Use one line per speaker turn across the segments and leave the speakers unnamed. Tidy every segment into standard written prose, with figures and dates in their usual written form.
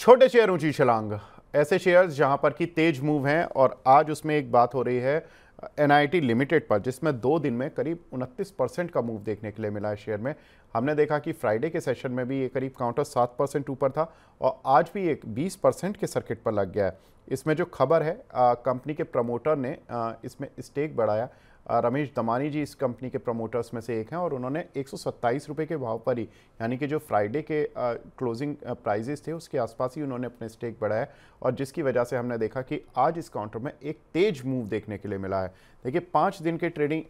छोटे शेयर ऊंची छलांग, ऐसे शेयर्स जहां पर की तेज मूव हैं। और आज उसमें एक बात हो रही है एनआईटी लिमिटेड पर, जिसमें 2 दिन में करीब 29% का मूव देखने के लिए मिला है शेयर में। हमने देखा कि फ्राइडे के सेशन में भी ये करीब काउंटर 7% ऊपर था और आज भी एक 20% के सर्किट पर लग गया है। इसमें जो खबर है, कंपनी के प्रमोटर ने इसमें स्टेक बढ़ाया। रमेश दमानी जी इस कंपनी के प्रमोटर्स में से एक हैं और उन्होंने 127 रुपये के भाव पर ही, यानी कि जो फ्राइडे के क्लोजिंग प्राइजेस थे उसके आसपास ही उन्होंने अपने स्टेक बढ़ाया और जिसकी वजह से हमने देखा कि आज इस काउंटर में एक तेज मूव देखने के लिए मिला है। देखिए 5 दिन के ट्रेडिंग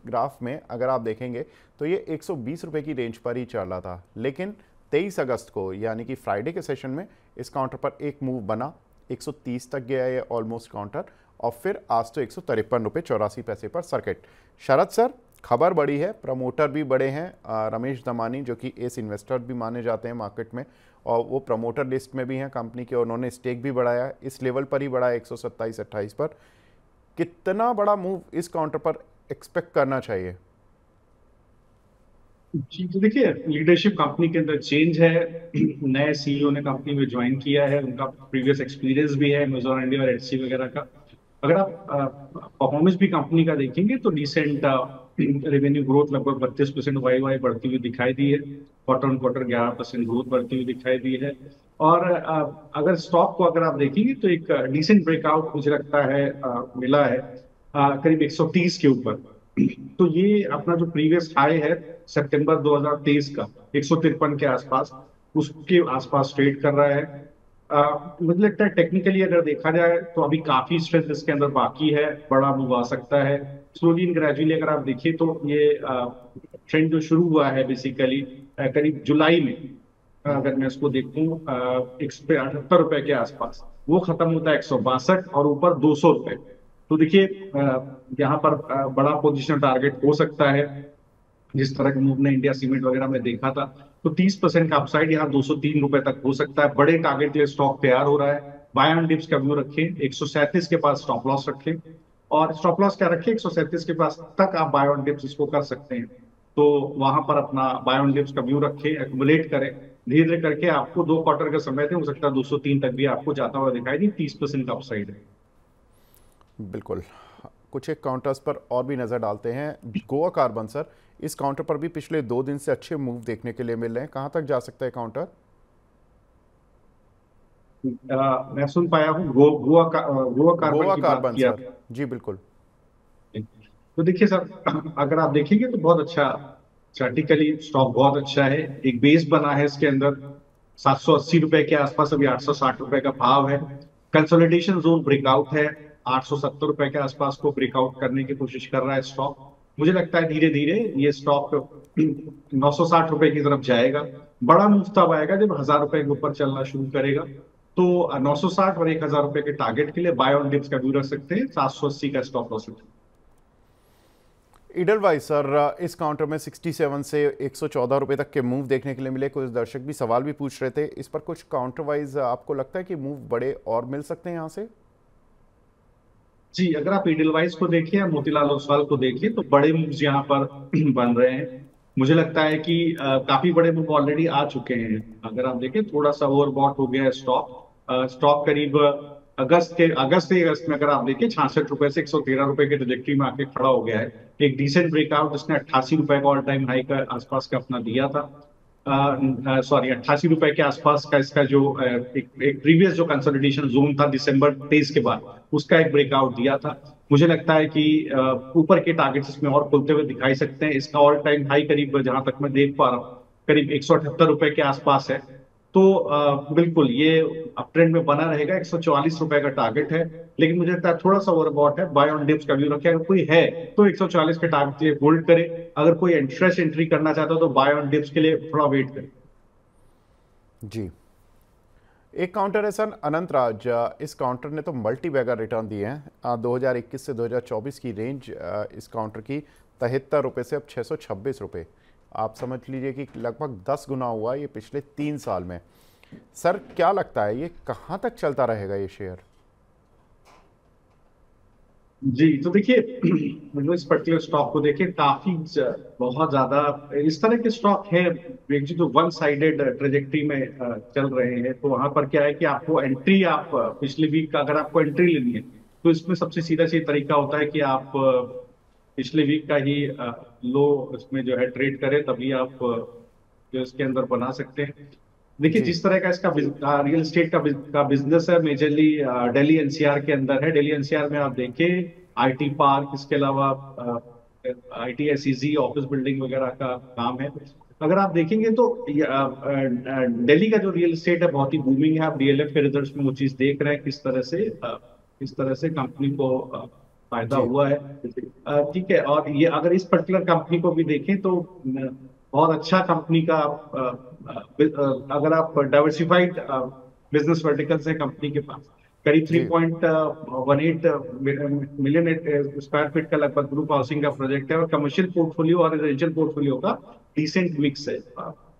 ग्राफ में अगर आप देखेंगे तो ये 120 रुपये की रेंज पर ही चल रहा था, लेकिन 23 अगस्त को यानी कि फ्राइडे के सेशन में इस काउंटर पर एक मूव बना, 130 तक गया ये ऑलमोस्ट काउंटर और फिर आज तो 153 रुपये 84 पैसे पर सर्किट। शरद सर, खबर बड़ी है, प्रमोटर भी बड़े हैं, रमेश दमानी जो कि एस इन्वेस्टर भी माने जाते हैं मार्केट में और वो प्रमोटर लिस्ट में भी हैं कंपनी के, उन्होंने स्टेक भी बढ़ाया, इस लेवल पर ही बढ़ाया 127-28 पर। कितना बड़ा मूव इस काउंटर पर एक्सपेक्ट करना चाहिए?
जी, तो देखिए लीडरशिप कंपनी के अंदर चेंज है। नए सीईओ ने कंपनी में ज्वाइन किया है, उनका प्रीवियस एक्सपीरियंस भी है अमेजॉन इंडिया और एचसी वगैरह का। अगर आप परफॉर्मेंस भी कंपनी का देखेंगे तो डिसेंट रेवेन्यू ग्रोथ लगभग 32% वाई वाई बढ़ती हुई दिखाई दी है। क्वार्टर ऑन क्वार्टर 11% ग्रोथ बढ़ती हुई दिखाई दी है। और अगर स्टॉक को अगर आप देखेंगे तो एक डिसेंट ब्रेकआउट मुझे लगता है मिला है करीब 130 के ऊपर। तो ये अपना जो प्रीवियस हाई है सितंबर 2023 का 153 के आसपास, उसके आसपास ट्रेड कर रहा है। मुझे लगता है टेक्निकली अगर देखा जाए तो अभी काफी स्ट्रेंथ इसके अंदर बाकी है, बड़ा मूव आ सकता है। स्लोली एंड ग्रेजुअली अगर आप देखिए तो ये ट्रेंड जो शुरू हुआ है बेसिकली करीब जुलाई में, अगर मैं इसको देखूं 178 रुपए के आसपास, वो खत्म होता है 162 और ऊपर 200 रुपए। तो देखिए यहाँ पर बड़ा पोजीशन टारगेट हो सकता है। जिस तरह के मूव ने इंडिया सीमेंट वगैरह में देखा था, तो 30% का अपसाइड यहाँ 203 रुपए तक हो सकता है। बड़े टारगेट के लिए स्टॉक तैयार हो रहा है। बाय ऑन डिप्स का व्यू रखें, 137 के पास स्टॉप लॉस रखें और स्टॉप लॉस क्या रखें, 137 के पास तक आप बाय ऑन डिप्स इसको कर सकते हैं। तो वहां पर अपना बाय ऑन डिप्स का व्यू रखें, एक्यूमुलेट करें, धीरे धीरे करके आपको 2 क्वार्टर का समय थे, हो सकता है 203 तक भी आपको जाता हुआ दिखाई दी। 30% का अपसाइड है।
बिल्कुल। कुछ एक काउंटर्स पर और भी नज़र डालते हैं। गोवा कार्बन सर, इस काउंटर पर भी पिछले 2 दिन से अच्छे मूव देखने के लिए मिल रहे हैं, कहाँ तक जा सकता है काउंटर?
मैं सुन पाया हूँ गोवा कार्बन
गोवा
की बात
कार्बन
की
सर,
आप।
जी बिल्कुल।
तो देखिए सर, अगर आप देखेंगे तो बहुत अच्छा चार्टिकली स्टॉक बहुत अच्छा है। एक बेस बना है इसके अंदर 780 रुपए के आसपास, अभी 860 रुपए का भाव है। कंसोलिडेशन जोन ब्रेकआउट है, 870 रुपए के आसपास को ब्रेकआउट करने की कोशिश कर रहा है स्टॉक। मुझे लगता है धीरे धीरे ये स्टॉक 960 रुपए की तरफ जाएगा। बड़ा मूव तब आएगा जब 1000 रुपए के ऊपर चलना शुरू करेगा। तो 960 और 1000 रुपए के टारगेट के लिए बाय ऑन डिप्स का व्यू रख सकते हैं, 780 का स्टॉप लॉस रखें।
ईडलवाइज सर, इस काउंटर में 67 से 114 रुपये तक के मूव देखने के लिए मिले। कुछ दर्शक भी सवाल भी पूछ रहे थे इस पर, कुछ काउंटर वाइज आपको लगता है कि मूव बड़े और मिल सकते हैं यहाँ से?
जी, अगर आप एडलवाइस को देखिए या मोतीलाल ओसवाल को देखिए तो बड़े मूव्स यहाँ पर बन रहे हैं। मुझे लगता है कि काफी बड़े मूव ऑलरेडी आ चुके हैं। अगर आप देखें थोड़ा सा ओवरबॉट हो गया है स्टॉक। स्टॉक करीब अगस्त में अगर आप देखिए 66 रुपए से 113 रुपए की ट्रेजेक्टरी में आके खड़ा हो गया है। एक डिसेंट ब्रेकआउट जिसने 88 रुपए का ऑल टाइम हाई का आसपास का अपना दिया था। सॉरी 88 रुपए के आसपास का इसका जो एक प्रीवियस जो कंसोलिडेशन जोन था दिसंबर 23 के बाद, उसका एक ब्रेकआउट दिया था। मुझे लगता है कि ऊपर के टारगेट्स इसमें और खुलते हुए दिखाई सकते हैं। इसका ऑल टाइम हाई करीब जहां तक मैं देख पा रहा हूँ करीब 178 रुपए के आसपास है। तो बिल्कुल ये अप ट्रेंड में बना रहेगा। 144 रुपए का टारगेट है, लेकिन मुझे लगता है थोड़ा सा ओवरबॉट है। बाय ऑन डिप्स का व्यू रखे, अगर कोई है तो 140 के टारगेट के लिए होल्ड करे। अगर कोई फ्रेश एंट्री करना चाहता हो तो बाय ऑन डिप्स के लिए थोड़ा वेट करे।
जी। एक काउंटर है सर अनंत राज, इस काउंटर ने तो मल्टी बैगर रिटर्न दिए हैं। 2021 से 2024 की रेंज इस काउंटर की 73 रुपये से अब 626 रुपये। आप समझ लीजिए कि लगभग 10 गुना हुआ ये पिछले 3 साल में। सर क्या लगता है ये कहाँ तक चलता रहेगा ये शेयर?
जी, तो देखिए इस पर्टिकुलर स्टॉक को देखिए काफी बहुत ज्यादा इस तरह के स्टॉक है एक जी, जो वन साइडेड ट्रेजेक्टरी में चल रहे हैं। तो वहां पर क्या है कि आपको एंट्री आप पिछले वीक का अगर आपको एंट्री लेनी है तो इसमें सबसे सीधा सीधा तरीका होता है कि आप पिछले वीक का ही लो इसमें जो है ट्रेड करें, तभी आप जो इसके अंदर बना सकते हैं। देखिए
जी
जिस तरह का इसका रियल एस्टेट का बिजनेस है, मेजरली दिल्ली एनसीआर के अंदर है। दिल्ली एनसीआर में आप देखें आईटी पार्क, इसके अलावा आईटी एसईजी ऑफिस बिल्डिंग वगैरह का काम है। अगर आप देखेंगे तो दिल्ली का जो रियल एस्टेट है बहुत ही बूमिंग है। आप डीएलएफ के रिजल्ट्स में वो चीज देख रहे हैं किस तरह से कंपनी को फायदा
जी
हुआ है। ठीक है, और ये अगर इस पर्टिकुलर कंपनी को भी देखें तो बहुत अच्छा कंपनी का अगर आप डाइवर्सिफाइड बिजनेस वर्टिकल्स है कंपनी के पास, करीब
जी
3.18 मिलियन स्क्वायर फीट का लगभग ग्रुप हाउसिंग का प्रोजेक्ट है, और कमर्शियल पोर्टफोलियो और रेजिडेंशियल पोर्टफोलियो का डिसेंट मिक्स है।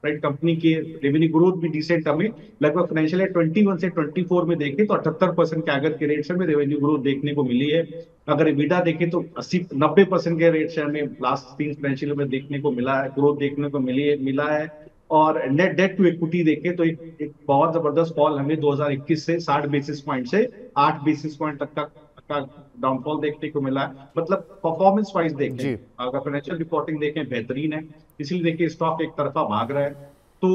राइट, कंपनी की रेवेन्यू ग्रोथ भी डिसेंट हमें लगभग फाइनेंशियल ईयर 21 से 24 में देखें तो 78% के अगर के रेट से हमें रेवेन्यू ग्रोथ देखने को मिली है। अगर EBITDA देखें तो 80-90% के रेट से हमें लास्ट 3 फाइनेंशियल में देखने को मिला है, ग्रोथ देखने को मिला है। और नेट डेट टू इक्विटी देखें तो एक बहुत जबरदस्त फॉल हमें 2021 से 60 बेसिस पॉइंट से 8 बेसिस पॉइंट तक का डाउनफॉल देखने को मिला है। मतलब परफॉर्मेंस वाइज देखें,
जी
अगर फाइनेंशियल रिपोर्टिंग देखें बेहतरीन है, इसलिए देखिए स्टॉक एक तरफा भाग रहा है। तो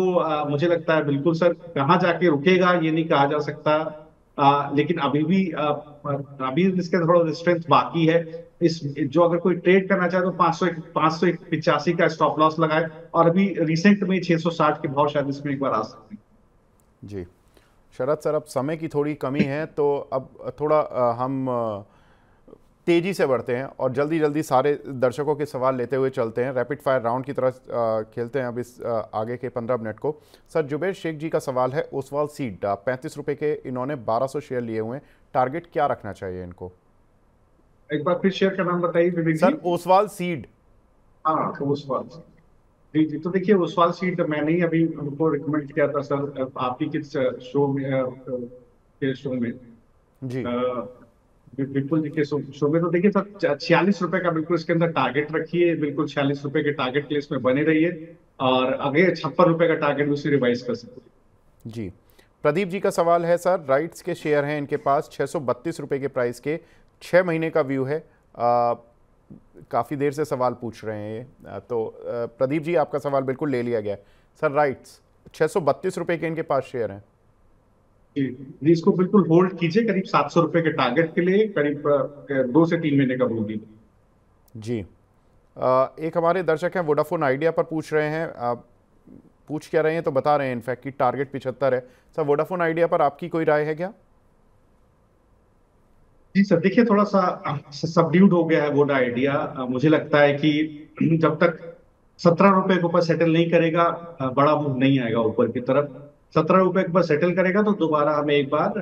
मुझे लगता है बिल्कुल सर, कहाँ जाके रुकेगा ये नहीं कहा जा सकता। लेकिन अभी इसके थोड़ा स्ट्रेंथ बाकी है। इस जो अगर कोई ट्रेड करना चाहे तो 585 का स्टॉप लॉस लगाए, और अभी रिसेंट में 660 के भाव शायद इसमें एक बार आ सकते हैं।
जी शरद सर, अब समय की थोड़ी कमी है तो अब थोड़ा हम तेज़ी से बढ़ते हैं और जल्दी जल्दी सारे दर्शकों के सवाल लेते हुए चलते हैं। रैपिड फायर राउंड की तरह खेलते हैं अब इस आगे के 15 मिनट को। सर जुबेर शेख जी का सवाल है, ओसवाल सीड 35 रुपये के इन्होंने 1200 शेयर लिए हुए हैं, टारगेट क्या रखना चाहिए इनको?
एक बार फिर शेयर का नाम बताइए विवेक जी।
Sir Oswal seed.
हाँ, तो ओसवाल, जी जी, तो देखिए ओसवाल सीट मैंने ही अभी उनको रिकमेंड किया था सर, आप ही किस शो में के शो में
जी
बिल्कुल जी के शो में। तो देखिए सर 46 रुपए का बिल्कुल इसके अंदर टारगेट रखिए, बिल्कुल 46 रुपए के टारगेट के लिए इसमें बने रहिए, और आगे 56 रुपए का टारगेट उसे रिवाइज कर सकते हैं।
जी प्रदीप जी का सवाल है, सर राइट्स के शेयर हैं इनके पास 632 रुपये के प्राइस के, 6 महीने का व्यू है। काफ़ी देर से सवाल पूछ रहे हैं ये, तो प्रदीप जी आपका सवाल बिल्कुल ले लिया गया है। सर राइट्स 632 रुपये के इनके पास शेयर हैं।
जी, इसको बिल्कुल होल्ड कीजिए, करीब 700 रुपए के टारगेट के लिए, करीब 2 से 3 महीने का बोलिए।
जी एक हमारे दर्शक हैं वोडाफोन आइडिया पर पूछ रहे हैं, पूछ क्या रहे हैं तो बता रहे हैं इनफैक्ट कि टारगेट 75 है। सर वोडाफोन आइडिया पर आपकी कोई राय है क्या?
जी सर, देखिए थोड़ा सा सबड्यूड हो गया है वोडा आइडिया। मुझे लगता है कि जब तक 17 रुपए के ऊपर सेटल नहीं करेगा, बड़ा मूव नहीं आएगा ऊपर की तरफ। 17 रुपए के ऊपर सेटल करेगा तो दोबारा हमें एक बार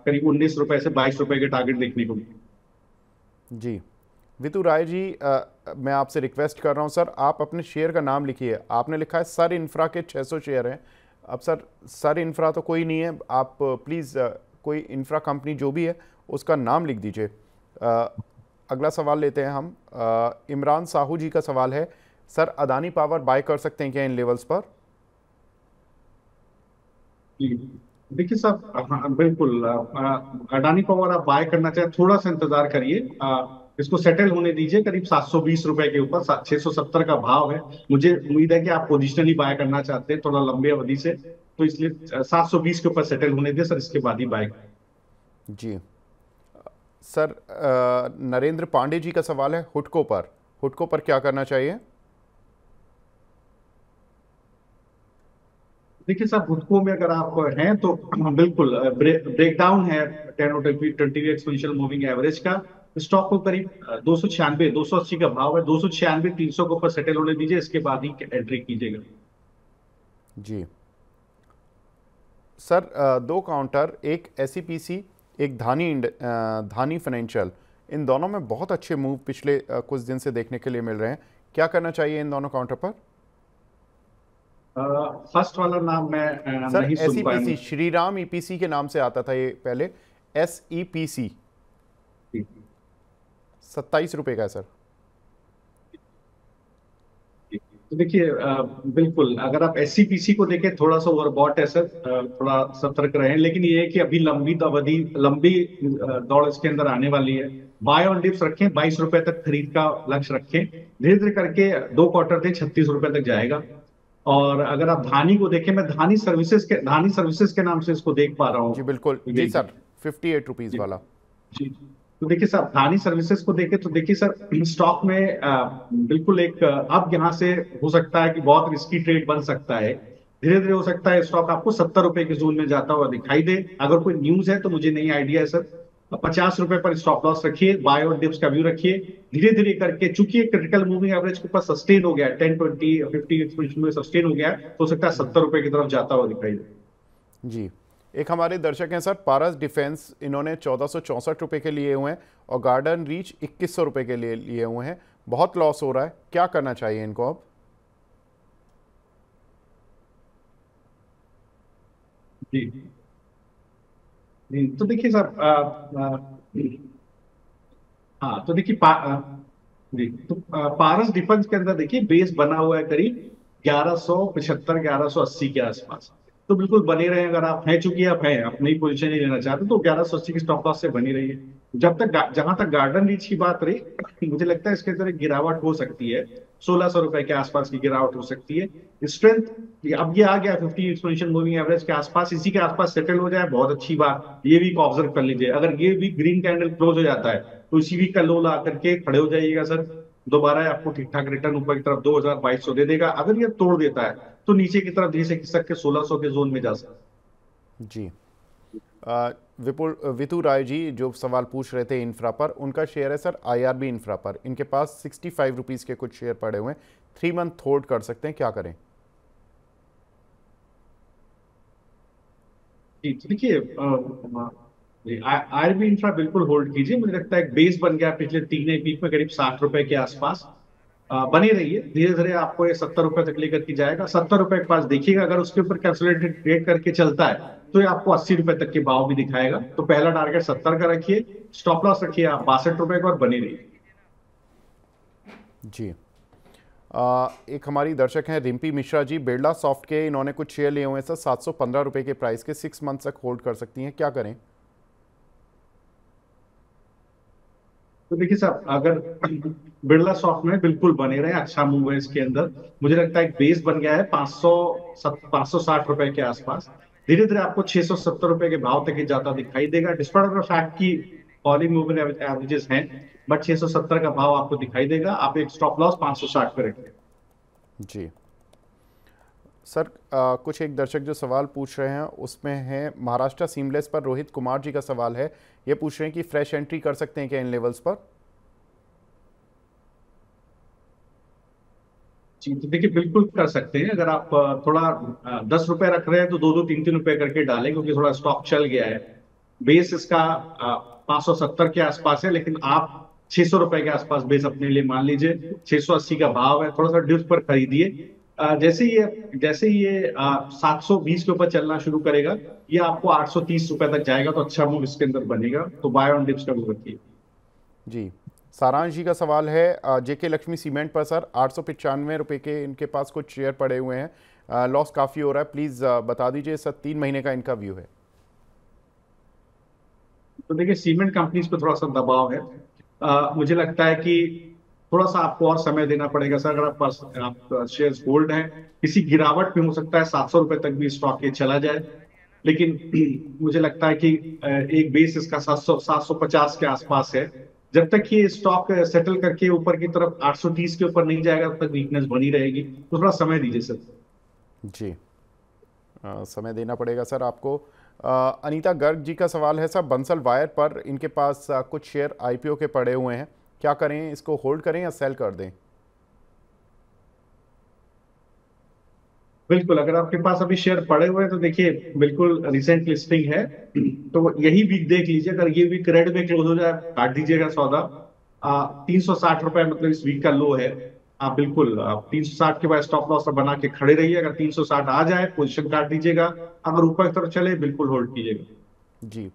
करीब 19 रुपए से 22 रुपए के टारगेट देखने को मिलेंगे।
जी वितु राय जी, मैं आपसे रिक्वेस्ट कर रहा हूं सर, आप अपने शेयर का नाम लिखिए। आपने लिखा है सर इंफ्रा के 600 शेयर हैं। अब सर इंफ्रा तो कोई नहीं है, आप प्लीज़ कोई इंफ्रा कंपनी जो भी है उसका नाम लिख दीजिए। अगला सवाल लेते हैं हम। इमरान साहू जी का सवाल है, सर अदानी पावर बाय कर सकते हैं क्या इन लेवल्स पर?
जी, देखिए साहब, हाँ, बिल्कुल अडानी पावर आप बाय करना चाहे थोड़ा सा इंतजार करिए, इसको सेटल होने दीजिए करीब 720 रुपए के ऊपर। 670 का भाव है। मुझे उम्मीद है कि आप पोजिशनली बाय करना चाहते हैं थोड़ा लंबे अवधि से, तो इसलिए 720 के ऊपर सेटल होने दिए सर, इसके बाद ही बाय करें।
जी सर नरेंद्र पांडे जी का सवाल है हुडको पर क्या करना चाहिए?
देखिए साहब, हुडको में अगर आप हैं तो बिल्कुल ब्रेकडाउन है 10 और 20 एक्सपोनेंशियल मूविंग एवरेज का। स्टॉक को करीब 280 का भाव है, 296-300 के ऊपर सेटल होने दीजिए, इसके बाद ही एंट्री कीजिएगा।
जी सर दो काउंटर, एक एसईपीसी एक धानी फाइनेंशियल, इन दोनों में बहुत अच्छे मूव पिछले कुछ दिन से देखने के लिए मिल रहे हैं। क्या करना चाहिए इन दोनों काउंटर पर?
फर्स्ट वाला नाम मैं
सर
नहीं सुन पाया।
एसईपीसी, श्रीराम ईपीसी के नाम से आता था ये पहले, एसईपीसी। ₹27 का है सर।
तो देखिए बिल्कुल अगर आप एससीपीसी को देखें थोड़ा सा ओवरबॉट है सर, थोड़ा सतर्क रहें, लेकिन ये है कि अभी लंबी अवधि लंबी दौड़ इसके अंदर आने वाली है। बाय ऑन डिप्स रखें, ₹22 तक खरीद का लक्ष्य रखें, धीरे धीरे करके 2 क्वार्टर थे ₹36 तक जाएगा। और अगर आप धानी को देखें, मैं धानी सर्विसेज के नाम से इसको देख पा रहा
जी
हूँ।
बिल्कुल जी सर, ₹58 वाला।
जी। तो देखिए सर अडानी सर्विसेज को देखें तो देखिए सर स्टॉक में बिल्कुल एक अब यहाँ से हो सकता है कि बहुत रिस्की ट्रेड बन सकता है। धीरे धीरे हो सकता है स्टॉक आपको ₹70 के जोन में जाता हुआ दिखाई दे। अगर कोई न्यूज है तो मुझे नहीं आइडिया है सर। ₹50 पर स्टॉप लॉस रखिए, बाय और डिप्स का व्यू रखिए। धीरे धीरे करके चूंकि क्रिटिकल मूविंग एवरेज के ऊपर सस्टेन हो गया है, 10 20 50 एक्सपोनेंशियल में सस्टेन हो गया है, तो हो सकता है ₹70 की तरफ जाता हुआ दिखाई दे।
जी, एक हमारे दर्शक हैं सर, पारस डिफेंस, इन्होंने ₹1464 के लिए हुए हैं और गार्डन रीच ₹2100 के लिए हुए हैं। बहुत लॉस हो रहा है, क्या करना चाहिए इनको अब?
जी जी, तो देखिए सर हाँ तो देखिए जी तो पारस डिफेंस के अंदर देखिए बेस बना हुआ है करीब 1175 1180 के आसपास। तो बिल्कुल बने रहे, अगर आप हैं, चूंकि आप हैं अपनी पोजीशन नहीं लेना चाहते तो 1180 की स्टॉप लॉस से बनी रही है। जहां तक गार्डन रीच की बात रही, मुझे लगता है इसके अंदर एक गिरावट हो सकती है, ₹1600 के आसपास की गिरावट हो सकती है। स्ट्रेंथ अब ये आ गया 50 एक्सपोनेंशियल मूविंग एवरेज के आसपास, इसी के आसपास सेटल हो जाए बहुत अच्छी बात। ये वीक ऑब्जर्व कर लीजिए, अगर ये वीक ग्रीन कैंडल क्लोज हो जाता है तो इसी वीक का लो ला करके खड़े हो जाइएगा सर। दोबारा आपको ठीक ठाक रिटर्न ऊपर की तरफ 2200 दे देगा। अगर ये तोड़ देता है तो नीचे की तरफ धीरे से खिसक के 1600 के जोन में जा सकता है।
जी, विपुल वितु राय जी जो सवाल पूछ रहे थे इंफ्रा पर, उनका शेयर है सर आईआरबी इंफ्रा पर। इनके पास ₹65 के कुछ शेयर पड़े हुए हैं, 3 मंथ होल्ड कर सकते हैं, क्या करें?
जी तो देखिए आईआरबी इंफ्रा बिल्कुल होल्ड कीजिए। मुझे लगता है एक बेस बन गया पिछले 3 वीक में करीब ₹60 के आसपास। बने रहिए, धीरे धीरे आपको ये ₹70 तक लेकर के जाएगा। ₹70 के पास देखिएगा, अगर उसके ऊपर कैंसुलेटेड ट्रेड करके चलता है तो ये आपको ₹80 तक के भाव भी दिखाएगा। तो पहला टारगेट 70 का रखिए, स्टॉप लॉस रखिए आप ₹62 का और बने रहिए।
जी, एक हमारी दर्शक हैं रिम्पी मिश्रा जी, बिरला सॉफ्ट के, इन्होंने कुछ शेयर लिए हुए हैं सर ₹715 के प्राइस के, 6 मंथ तक होल्ड कर सकती हैं, क्या करें?
तो देखिए साहब अगर बिरला सॉफ्ट में बिल्कुल बने रहे, अच्छा मूव है इसके अंदर। मुझे लगता है एक बेस बन गया है 560 रुपए के आसपास। धीरे धीरे आपको ₹670 के भाव तक ही जाता दिखाई देगा, डिस्पाइट ऑफ द फैक्ट की फॉलिंग मूविंग एवरेजेस हैं, बट 670 का भाव आपको दिखाई देगा। आप एक स्टॉप लॉस 560 पे रखें।
जी सर, कुछ एक दर्शक जो सवाल पूछ रहे हैं उसमें है महाराष्ट्र सीमलेस पर, रोहित कुमार जी का सवाल है। ये पूछ रहे हैं कि फ्रेश एंट्री कर सकते हैं क्या इन लेवल्स पर?
जी तो देखिए बिल्कुल कर सकते हैं। अगर आप थोड़ा ₹10 रख रहे हैं तो 2-2 3-3 रुपए करके डालें, क्योंकि थोड़ा स्टॉक चल गया है। बेस इसका 570 के आसपास है, लेकिन आप ₹600 के आसपास बेस अपने लिए मान लीजिए। 680 का भाव है, थोड़ा सा डिप्स पर खरीदिए। जैसे ही ये 720 के ऊपर चलना शुरू करेगा, ये आपको ₹830 तक जाएगा, तो अच्छा मूव इसके अंदर बनेगा। तो बाय ऑन डिप्स का भी रखिए।
जी, सारांश जी का सवाल है जेके लक्ष्मी सीमेंट पर सर, ₹895 के इनके पास कुछ शेयर पड़े हुए हैं, लॉस काफ़ी हो रहा है, प्लीज़ बता दीजिए सर, 3 महीने का इनका व्यू है।
तो देखिए सीमेंट कंपनीज पे थोड़ा सा दबाव है। मुझे लगता है कि थोड़ा सा आपको और समय देना पड़ेगा सर। अगर आप शेयर्स होल्ड हैं, किसी गिरावट में हो सकता है ₹700 तक भी स्टॉक ये चला जाए। लेकिन मुझे लगता है कि एक बेस इसका 750 के आसपास है। जब तक ये स्टॉक सेटल करके ऊपर की तरफ 830 के ऊपर नहीं जाएगा, तब तक वीकनेस बनी रहेगी। तो थोड़ा समय दीजिए सर।
जी, समय देना पड़ेगा सर आपको। अनीता गर्ग जी का सवाल है सर बंसल वायर पर, इनके पास कुछ शेयर आईपीओ के पड़े हुए हैं, क्या करें, इसको होल्ड करें या सेल कर दें?
बिल्कुल, अगर आपके पास अभी शेयर पड़े हुए हैं तो देखिए बिल्कुल रिसेंट लिस्टिंग है, तो यही वीक देख लीजिए। अगर ये वीक रेड में क्लोज हो जाए, काट दीजिएगा सौदा। ₹360 मतलब इस वीक का लो है। आप बिल्कुल 360 के बाद स्टॉप लॉस बना के खड़े रहिए। अगर 360 आ जाए, पोजीशन काट दीजिएगा। अगर ऊपर की तरफ चले, बिल्कुल होल्ड कीजिएगा।
जी,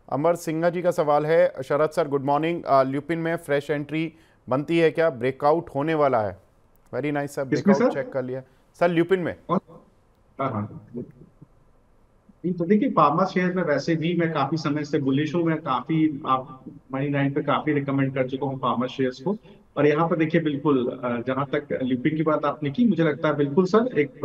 अमर सिंघा जी का सवाल है, शरद सर गुड मॉर्निंग, ल्यूपिन में फ्रेश एंट्री बनती है क्या? ब्रेकआउट होने वाला है? वेरी नाइस सर,
किसमें
ब्रेकआउट
सर?
चेक कर लिया सर ल्यूपिन में।
हाँ हाँ। नहीं तो देखिए, फार्मा शेयर में वैसे भी मैं काफी समय से बुलिश हूँ। मैं काफी आप मनी नाइन पे काफी रिकमेंड कर चुका हूँ फार्मा शेयर्स को। और यहाँ पर देखिए बिल्कुल जहां तक लिपिंग की बात आपने की, मुझे लगता है बिल्कुल सर एक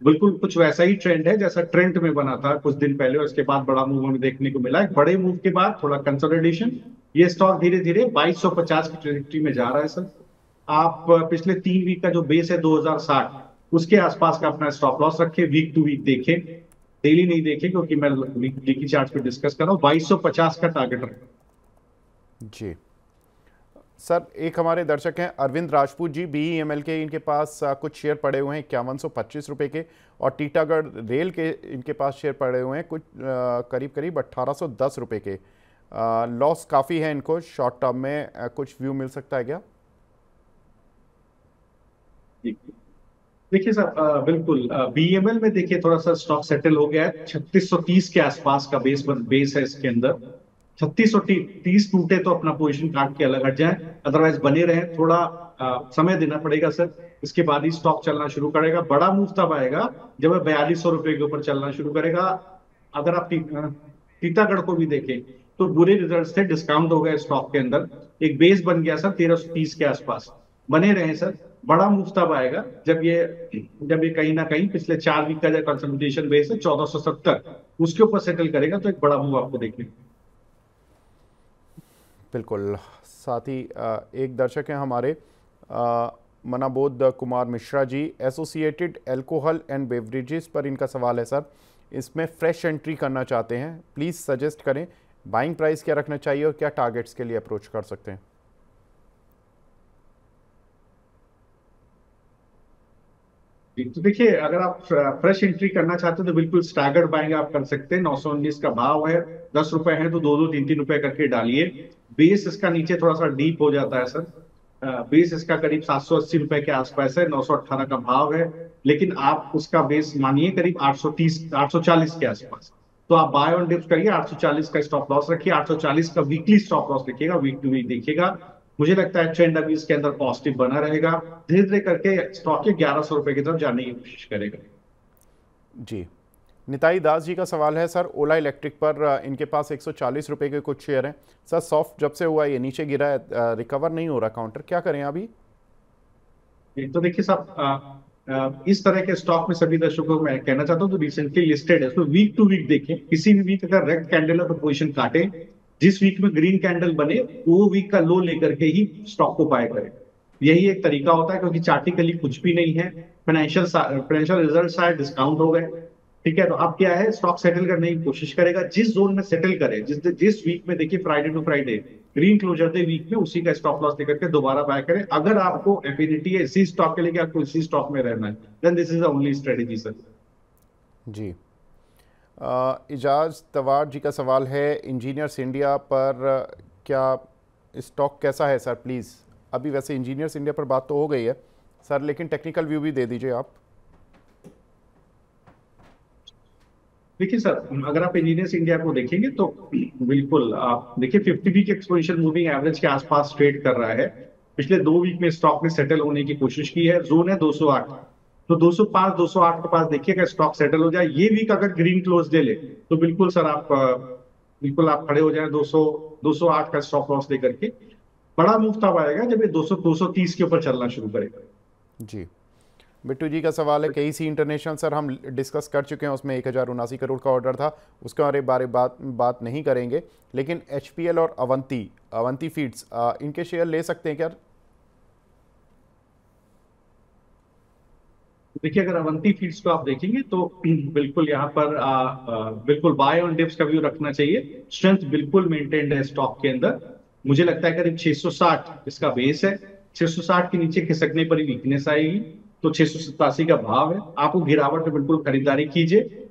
बिल्कुल कुछ वैसा ही ट्रेंड है जैसा ट्रेंड में बना था कुछ दिन पहले, और उसके बाद बड़ा मूव हमें देखने को मिला। एक बड़े मूव के बाद थोड़ा कंसोलिडेशन, ये स्टॉक धीरे धीरे 2250 की ट्रेजेक्टरी में जा रहा है सर। आप पिछले 3 वीक का जो बेस है 2060, उसके आसपास का अपना स्टॉप लॉस रखें, वीक टू वीक देखें, डेली नहीं देखें, क्योंकि मैं वीकली चार्ट पे डिस्कस कर रहा हूँ। 2250 का टारगेट रखें।
जी सर, एक हमारे दर्शक हैं अरविंद राजपूत जी, BEML के, इनके पास कुछ शेयर पड़े हुए हैं 5125 रुपये के, और टीटागढ़ रेल के इनके पास शेयर पड़े हुए हैं कुछ करीब करीब 1810 रुपये के। लॉस काफ़ी है इनको शॉर्ट टर्म में, कुछ व्यू मिल सकता है क्या?
देखिए सर बिल्कुल BEML में देखिए थोड़ा सा स्टॉक सेटल हो गया है। 3630 के आसपास का बेस है इसके अंदर। 3630 टूटे तो अपना पोजीशन काट के अलग हट जाए, अदरवाइज बने रहे। थोड़ा समय देना पड़ेगा सर, इसके बाद ही स्टॉक चलना शुरू करेगा। बड़ा मूव तब आएगा जब 4200 रुपए के ऊपर चलना शुरू करेगा। अगर आप टीटागढ़ को भी देखें तो बुरे रिजल्ट थे, डिस्काउंट हो गया स्टॉक के अंदर। एक बेस बन गया सर 1330 के आसपास, बने रहे सर। बड़ा मूव तब आएगा जब ये कहीं ना कहीं पिछले 4 वीक का जो कंसोलिडेशन बेस है 1470, उसके ऊपर सेटल करेगा, तो एक बड़ा मूव आपको देखने को।
बिल्कुल। साथ ही एक दर्शक हैं हमारे मनाबोध Kumar Mishra ji, associated alcohol and beverages पर इनका सवाल है सर, इसमें फ्रेश एंट्री करना चाहते हैं, प्लीज़ सजेस्ट करें बाइंग प्राइस क्या रखना चाहिए और क्या टारगेट्स के लिए अप्रोच कर सकते हैं?
तो देखिए, अगर आप फ्रेश एंट्री करना चाहते हैं तो बिल्कुल स्टैगर्ड बाइंग आप कर सकते हैं। 919 का भाव है, 10 रुपए है तो 2-2, 3-3 रुपए करके डालिए। बेस इसका नीचे थोड़ा सा डीप हो जाता है सर। बेस इसका करीब 780 रुपए के आसपास है, 918 का भाव है। लेकिन आप उसका बेस मानिए करीब 830 840 के आसपास, तो आप बाय ऑन डिप्स करिए। 840 का स्टॉप लॉस रखिए, 840 का वीकली स्टॉप लॉस रखिएगा, वीक टू वीक देखिएगा। मुझे लगता है ट्रेंड अभी इसके अंदर पॉजिटिव बना रहेगा। धीरे धीरे करके स्टॉक के 1100 रुपए की तरफ जाने की कोशिश करेगा।
जी, निताई दास जी का सवाल है सर, ओला इलेक्ट्रिक पर इनके पास 140 रुपये के कुछ शेयर हैं सर। सॉफ्ट जब से हुआ ये नीचे गिरा है, रिकवर नहीं हो रहा काउंटर, क्या करें अभी?
तो देखिए साहब, इस तरह के स्टॉक में सभी दर्शकों को मैं कहना चाहता हूँ, तो रिसेंटली लिस्टेड है, तो वीक टू वीक देखें। किसी भी वीक अगर रेड कैंडल है तो पोजीशन काटे। जिस वीक में ग्रीन कैंडल बने वो वीक का लो लेकर के ही स्टॉक को बाय करें। यही एक तरीका होता है, क्योंकि चार्टिकली कुछ भी नहीं है। फाइनेंशियल रिजल्ट आए, डिस्काउंट हो गए, ठीक है, तो अब क्या है, स्टॉक सेटल करने की कोशिश करेगा। जिस जोन में सेटल करे, जिस वीक में देखिए Friday to Friday green closer the week में, उसी का स्टॉप लॉस लेकर के दोबारा बाय करें। अगर आपको एफिनिटी है इसी स्टॉक के लिए कि आपको इसी स्टॉक में रहना है, then this is the only strategy sir.
जी, इजाज तवार जी का सवाल है, इंजीनियर्स इंडिया पर क्या स्टॉक कैसा है सर प्लीज़? अभी वैसे इंजीनियर्स इंडिया पर बात तो हो गई है सर, लेकिन टेक्निकल व्यू भी दे दीजिए आप।
देखिए सर, अगर आप इंजीनियर्स इंडिया को देखेंगे तो बिल्कुल आप देखिए 50 वीक एक्सपोनेंशियल मूविंग एवरेज के आसपास ट्रेड कर रहा है। पिछले 2 वीक में स्टॉक ने सेटल होने की कोशिश की है। जोन है 208, तो 205 208 के पास देखिएगा स्टॉक सेटल हो जाए। ये वीक अगर ग्रीन क्लोज दे ले तो बिल्कुल सर आप बिल्कुल आप खड़े हो जाए 200 208 का स्टॉप लॉस लेकर के। बड़ा मूव तब आएगा जब ये 200 230 के ऊपर चलना शुरू करेगा।
जी, बिट्टू जी का सवाल है, KEC इंटरनेशनल सर हम डिस्कस कर चुके हैं, उसमें 1079 करोड़ का ऑर्डर था, उसके बारे बात नहीं करेंगे। लेकिन HPL और अवंती फीड्स, इनके शेयर ले सकते हैं क्या?
देखिए, अगर अवंती फीड्स को आप देखेंगे तो बिल्कुल यहाँ पर बिल्कुल बाय ऑन डिप्स का व्यू रखना चाहिए। स्ट्रेंथ बिल्कुल मेंटेन्ड है स्टॉक के अंदर। मुझे लगता है करीब 660 इसका बेस है। 660 के नीचे खिसकने पर ही वीकनेस आएगी, तो 687 का भाव है। आपको गिरावट में बिल्कुल खरीदारी कीजिए।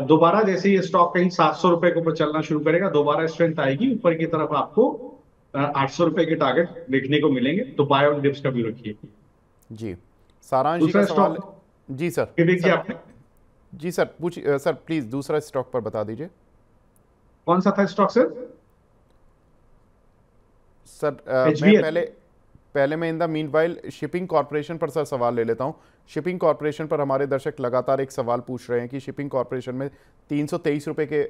दोबारा जैसे ये स्टॉक कहीं 700 रुपए के ऊपर चलना शुरू करेगा, दोबारा स्ट्रेंथ आएगी ऊपर की तरफ, आपको 800 रुपए के टारगेट देखने को मिलेंगे। तो बाय ऑन डिप्स का व्यू रखिए।
जी, सारांश जी का
दूसरा
सवाल।
स्टॉक
जी सर,
देखिए आपने।
जी सर पूछिए सर, प्लीज़ दूसरा स्टॉक पर बता दीजिए।
कौन सा था स्टॉक सर?
सर मैं
HBL।
पहले पहले मैं in the meanwhile shipping corporation पर सर सवाल ले लेता हूं। शिपिंग कॉरपोरेशन पर हमारे दर्शक लगातार एक सवाल पूछ रहे हैं कि शिपिंग कॉरपोरेशन में 323 रुपए के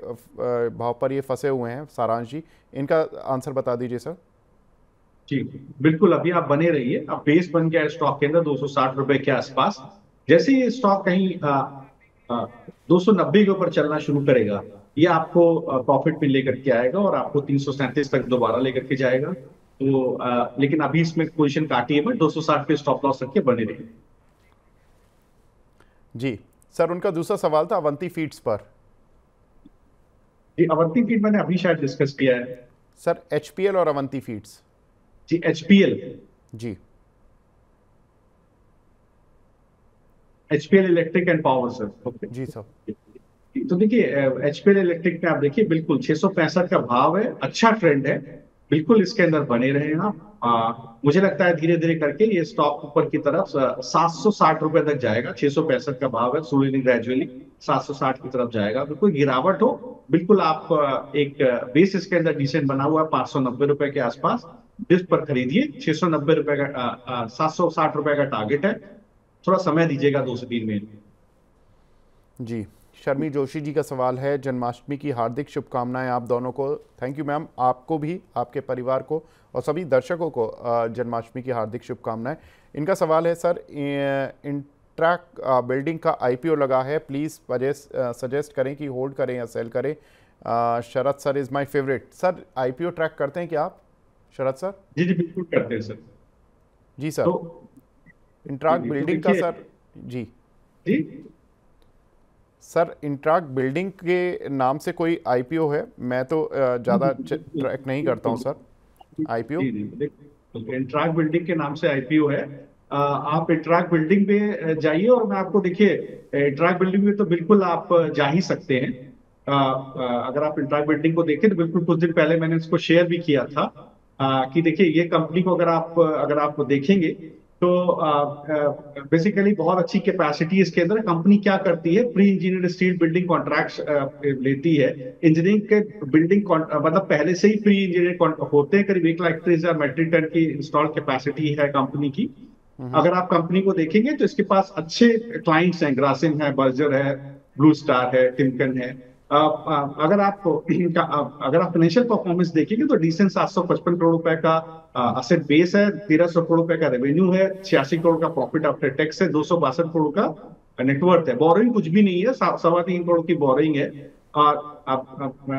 भाव पर ये फंसे हुए हैं सारांश जी, इनका आंसर बता दीजिए सर।
जी बिल्कुल, अभी आप बने रहिए, अब बेस बन गया है स्टॉक के अंदर 260 रुपए के आसपास। जैसे ही स्टॉक कहीं 290 के ऊपर चलना शुरू करेगा, ये आपको प्रॉफिट में लेकर के आएगा और आपको 337 तक दोबारा लेकर के जाएगा। तो लेकिन अभी इसमें पोजीशन काटी है, मैं 260 पे स्टॉप लॉस रख के बने रहिए।
जी सर, उनका दूसरा सवाल था अवंती फीड्स पर।
जी अवंती फीड मैंने अभी शायद डिस्कस किया है।
सर एचपीएल और अवंती फीड्स।
जी HPL।
जी
HPL electric and power sir, okay.
जी सर।
तो देखिए HPL इलेक्ट्रिक में आप देखिए बिल्कुल 665 का भाव है, अच्छा ट्रेंड है, बिल्कुल इसके अंदर बने रहे हैं आप। मुझे लगता है धीरे धीरे करके ये स्टॉक ऊपर की तरफ 760 रुपए तक जाएगा। 665 का भाव है, स्लोली ग्रेजुअली 760 की तरफ जाएगा। अगर कोई गिरावट हो, बिल्कुल आप एक बेस इसके अंदर डिसेंट बना हुआ है 590 रुपए के आसपास, जिस पर खरीदिए। 690 रुपए का 760 रुपए का टारगेट है, थोड़ा समय दीजिएगा 2 से 3 महीने।
जी शर्मी जोशी जी का सवाल है, जन्माष्टमी की हार्दिक शुभकामनाएं आप दोनों को। थैंक यू मैम, आपको भी, आपके परिवार को और सभी दर्शकों को जन्माष्टमी की हार्दिक शुभकामनाएं। इनका सवाल है सर, इंट्रैक बिल्डिंग का आईपीओ लगा है, प्लीज़ सजेस्ट करें कि होल्ड करें या सेल करें। Sharad sir is my favourite. Sir IPO track करते हैं क्या आप शरद सर?
जी जी बिल्कुल करते हैं सर।
जी सर।
तो
इंट्राक
तो
बिल्डिंग का
देखिए
सर। जी
जी
सर, इंट्राक बिल्डिंग के नाम से कोई आईपीओ है? मैं तो ज़्यादा ट्रैक नहीं करता हूं सर आईपीओ।
जी जी इंट्राक बिल्डिंग के नाम से IPO है। आप इंट्राक बिल्डिंग पे जाइए और मैं आपको देखिए, इंट्राक बिल्डिंग में तो बिल्कुल आप जा ही सकते हैं। अगर आप इंट्राक बिल्डिंग को देखें तो बिल्कुल कुछ दिन पहले मैंने इसको शेयर भी किया था। कि देखिए ये कंपनी को अगर आप देखेंगे तो बेसिकली बहुत अच्छी कैपेसिटी इसके अंदर। कंपनी क्या करती है, pre engineered steel building contracts लेती है। इंजीनियरिंग के बिल्डिंग मतलब पहले से ही प्री इंजीनियर होते हैं, करीब 1,30,000 मेट्रिक टन की इंस्टॉल कैपेसिटी है कंपनी की। अगर आप कंपनी को देखेंगे तो इसके पास अच्छे क्लाइंट्स हैं, ग्रासिम है, बर्जर है, ब्लू स्टार है, टिमकन है। अगर आप फाइनेंशियल परफॉर्मेंस देखेंगे तो डिसेंट 755 करोड़ रुपए का असेट बेस है, 1,300 करोड़ रुपए का रेवेन्यू है, 86 करोड़ का प्रॉफिट आफ्टर टैक्स है, 262 करोड़ का नेटवर्थ है। बोरोइंग कुछ भी नहीं है, 3.25 करोड़ की बोरोइंग है।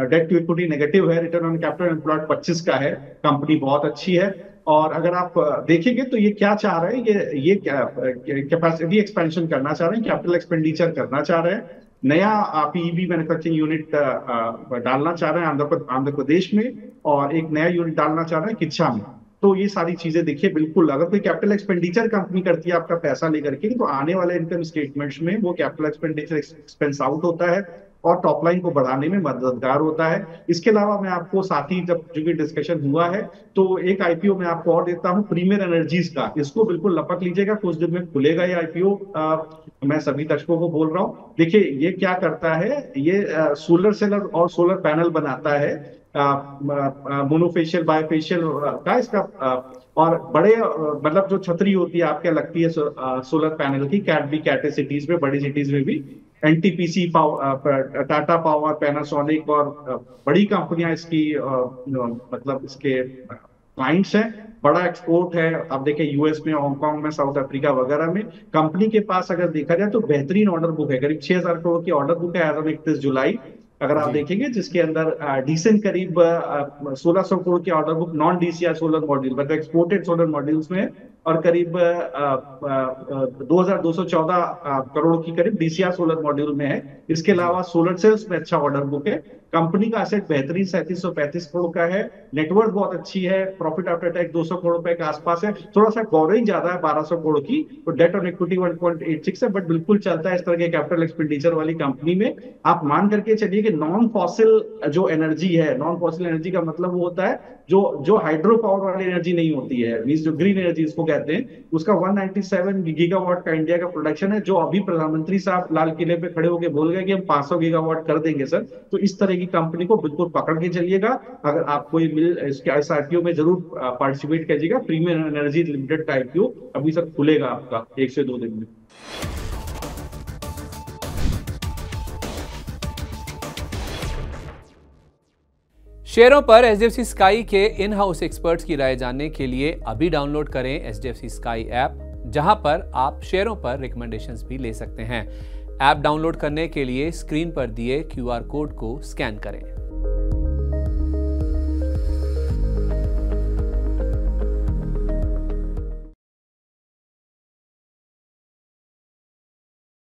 डेट टू इक्विटी नेगेटिव है, रिटर्न ऑन कैपिटल एम्प्लॉयड 25 का है। कंपनी बहुत अच्छी है। और अगर आप देखेंगे तो ये क्या चाह रहे हैं, ये क्या कैपेसिटी एक्सपेंशन करना चाह रहे हैं, कैपिटल एक्सपेंडिचर करना चाह रहे हैं, नया पीईबी मैन्युफैक्चरिंग यूनिट डालना चाह रहे हैं आंध्र प्रदेश में, और एक नया यूनिट डालना चाह रहे हैं किच्छा में। तो ये सारी चीजें देखिए, बिल्कुल अगर कोई कैपिटल एक्सपेंडिचर कंपनी करती है आपका पैसा लेकर के, तो आने वाले इनकम स्टेटमेंट्स में वो कैपिटल एक्सपेंडिचर एक्सपेंस आउट होता है और टॉप लाइन को बढ़ाने में मददगार होता है। इसके अलावा मैं आपको साथ ही, जब जो डिस्कशन हुआ है, तो एक आईपीओ मैं आपको और देता हूं, प्रीमियर एनर्जीज का। इसको बिल्कुल लपक लीजिएगा, कुछ दिन में खुलेगा ये आईपीओ। मैं सभी दर्शकों को बोल रहा हूँ, देखिए ये क्या करता है, ये सोलर सेलर और सोलर पैनल बनाता है, मोनोफेशियल बायोफेशियल का इसका। और बड़े मतलब जो छतरी होती है आपके लगती है सोलर पैनल की, कैट बी कैट सिटीज में, बड़ी सिटीज में भी, NTPC power, Tata power, Panasonic और बड़ी कंपनियां इसकी मतलब इसके क्लाइंट्स हैं। बड़ा एक्सपोर्ट है, आप देखें यूएस में, हांगकांग में, साउथ अफ्रीका वगैरह में। कंपनी के पास अगर देखा जाए तो बेहतरीन ऑर्डर बुक है, करीब 6,000 करोड़ की ऑर्डर बुक है एज ऑन 31 जुलाई। अगर आप
जी
देखेंगे, जिसके अंदर डिसेंट करीब 1,600 करोड़ की order book non DCR solar module, मतलब एक्सपोर्टेड सोलर मॉड्यूल्स में, और करीब 2,214 करोड़ की करीब डीसीआर सोलर मॉड्यूल में है। इसके
जी
अलावा सोलर सेल्स में अच्छा ऑर्डर बुक है। कंपनी का एसेट बेहतरीन 3,735 करोड़ का है। नेटवर्थ बहुत अच्छी है, प्रॉफिट आफ्टर टैक्स 200 करोड़ रुपए के आसपास है। थोड़ा सा बोरिंग ज्यादा है, 1,200 करोड़ की, तो डेट ऑन इक्विटी 1.86 है, बट बिल्कुल चलता है इस तरह के कैपिटल एक्सपेंडिचर वाली कंपनी में। आप मान करके चलिए कि नॉन फॉसिल जो एनर्जी है, नॉन फॉसिल एनर्जी का मतलब वो होता है जो जो हाइड्रो पावर वाली एनर्जी नहीं होती है, मींस जो ग्रीन एनर्जी इसको कहते कहते हैं, उसका 197 गीगावाट का इंडिया का प्रोडक्शन है, जो अभी प्रधानमंत्री साहब लाल किले पे खड़े होकर बोल गए कि हम 500 गीगावाट कर देंगे सर। तो इस तरह की कंपनी को बिल्कुल पकड़ के चलिएगा। अगर आप कोई मिल इसके इस आईपीओ में जरूर पार्टिसिपेट कीजिएगा। प्रीमियम एनर्जी लिमिटेड का आईपीओ अभी सर खुलेगा आपका 1 से 2 दिन में।
शेयरों पर एचडीएफसी स्काई के इन हाउस एक्सपर्ट्स की राय जानने के लिए अभी डाउनलोड करें एचडीएफसी स्काई ऐप, जहां पर आप शेयरों पर रिकमेंडेशंस भी ले सकते हैं। ऐप डाउनलोड करने के लिए स्क्रीन पर दिए क्यूआर कोड को स्कैन करें।